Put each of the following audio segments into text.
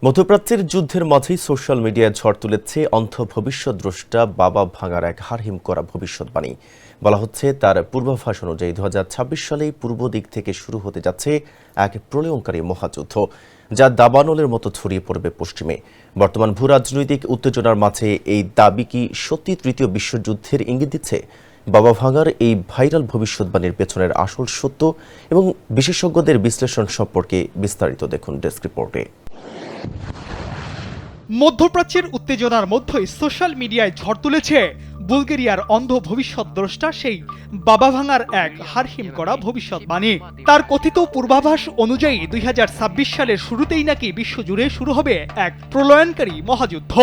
মধ্যপ্রাচ্যের যুদ্ধের মাঝেই সোশ্যাল মিডিয়ায় ঝড় তুলেছে অন্ধ ভবিষ্যদ্রষ্টা বাবা ভাঙার এক হাড়হিম করা ভবিষ্যৎবাণী। বলা হচ্ছে তার পূর্বাভাস অনুযায়ী 2026 সালেই পূর্ব দিক থেকে শুরু হতে যাচ্ছে এক প্রলয়ঙ্কারী মহাযুদ্ধ, যা দাবানলের মতো ছড়িয়ে পড়বে পশ্চিমে। বর্তমান ভূ রাজনৈতিক উত্তেজনার মাঝে এই দাবি কি সত্যি তৃতীয় বিশ্বযুদ্ধের ইঙ্গিত দিচ্ছে? বাবা ভাঙার এই ভাইরাল ভবিষ্যৎবাণীর পেছনের আসল সত্য এবং বিশেষজ্ঞদের বিশ্লেষণ সম্পর্কে বিস্তারিত দেখুন ডেস্ক রিপোর্টে। মধ্যপ্রাচ্যের উত্তেজনার মধ্যেই সোশ্যাল মিডিয়ায় ঝড় তুলেছে বুলগেরিয়ার অন্ধ ভবিষ্যৎদ্রষ্টা সেই বাবা ভাঙার এক হাড়হিম করা ভবিষ্যৎবাণী। তার কথিত পূর্বাভাস অনুযায়ী 2026 সালের শুরুতেই নাকি বিশ্বজুড়ে শুরু হবে এক প্রলয়নকারী মহাযুদ্ধ,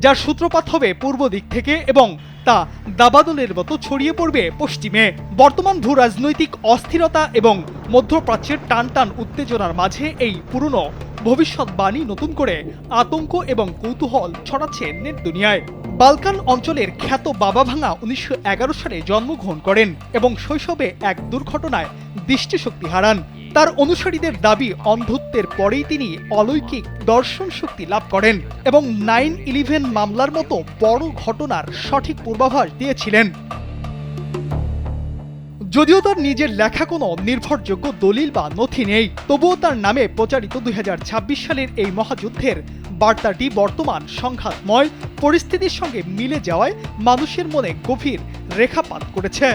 যার সূত্রপাত হবে পূর্ব দিক থেকে এবং তা দাবানলের মতো ছড়িয়ে পড়বে পশ্চিমে। বর্তমান ভূ রাজনৈতিক অস্থিরতা এবং মধ্যপ্রাচ্যের টানটান উত্তেজনার মাঝে এই পুরনো ভবিষ্যৎবাণী নতুন করে আতঙ্ক এবং কৌতূহল ছড়াচ্ছে নেট দুনিয়ায়। বালকান অঞ্চলের খ্যাত বাবা ভাঙা 1911 সালে জন্মগ্রহণ করেন এবং শৈশবে এক দুর্ঘটনায় দৃষ্টিশক্তি হারান। তার অনুসারীদের দাবি অন্ধত্বের পরেই তিনি অলৌকিক দর্শন শক্তি লাভ করেন এবং 9/11 মামলার মতো বড় ঘটনার সঠিক পূর্বাভাস দিয়েছিলেন। যদিও তার নিজের লেখা কোনো নির্ভরযোগ্য দলিল বা নথি নেই, তবুও তার নামে প্রচারিত 2026 সালের এই মহাযুদ্ধের বার্তাটি বর্তমান সংঘাতময় পরিস্থিতির সঙ্গে মিলে যাওয়ায় মানুষের মনে গভীর রেখাপাত করেছে।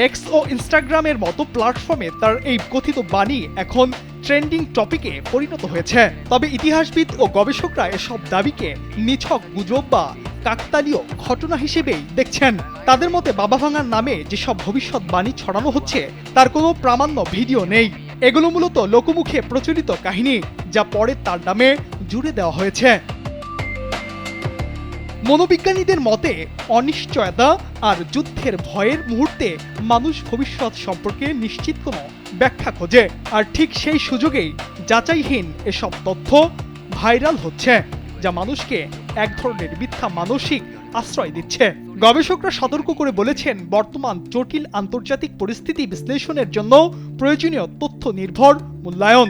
এক্স ও ইনস্টাগ্রামের মতো প্ল্যাটফর্মে তার এই কথিত বাণী এখন ট্রেন্ডিং টপিকে পরিণত হয়েছে। তবে ইতিহাসবিদ ও গবেষকরা এসব দাবিকে নিছক গুজব বা কাকতালীয় ঘটনা হিসেবেই দেখছেন। তাদের মতে বাবা ভাঙার নামে যেসব ভবিষ্যৎবাণী ছড়ানো হচ্ছে তার কোনো প্রামাণ্য ভিডিও নেই। এগুলো মূলত লোকমুখে প্রচলিত কাহিনী, যা পরে তার নামে জুড়ে দেওয়া হয়েছে। মনোবিজ্ঞানীদের মতে অনিশ্চয়তা আর যুদ্ধের ভয়ের মুহূর্তে মানুষ ভবিষ্যৎ সম্পর্কে নিশ্চিত কোনো ব্যাখ্যা খোঁজে, আর ঠিক সেই সুযোগেই যাচাইহীন এসব তথ্য ভাইরাল হচ্ছে, যা মানুষকে এক ধরনের মিথ্যা মানসিক আশ্রয় দিচ্ছে। গবেষকরা সতর্ক করে বলেছেন, বর্তমান জটিল আন্তর্জাতিক পরিস্থিতি বিশ্লেষণের জন্য প্রয়োজনীয় তথ্য নির্ভর মূল্যায়ন,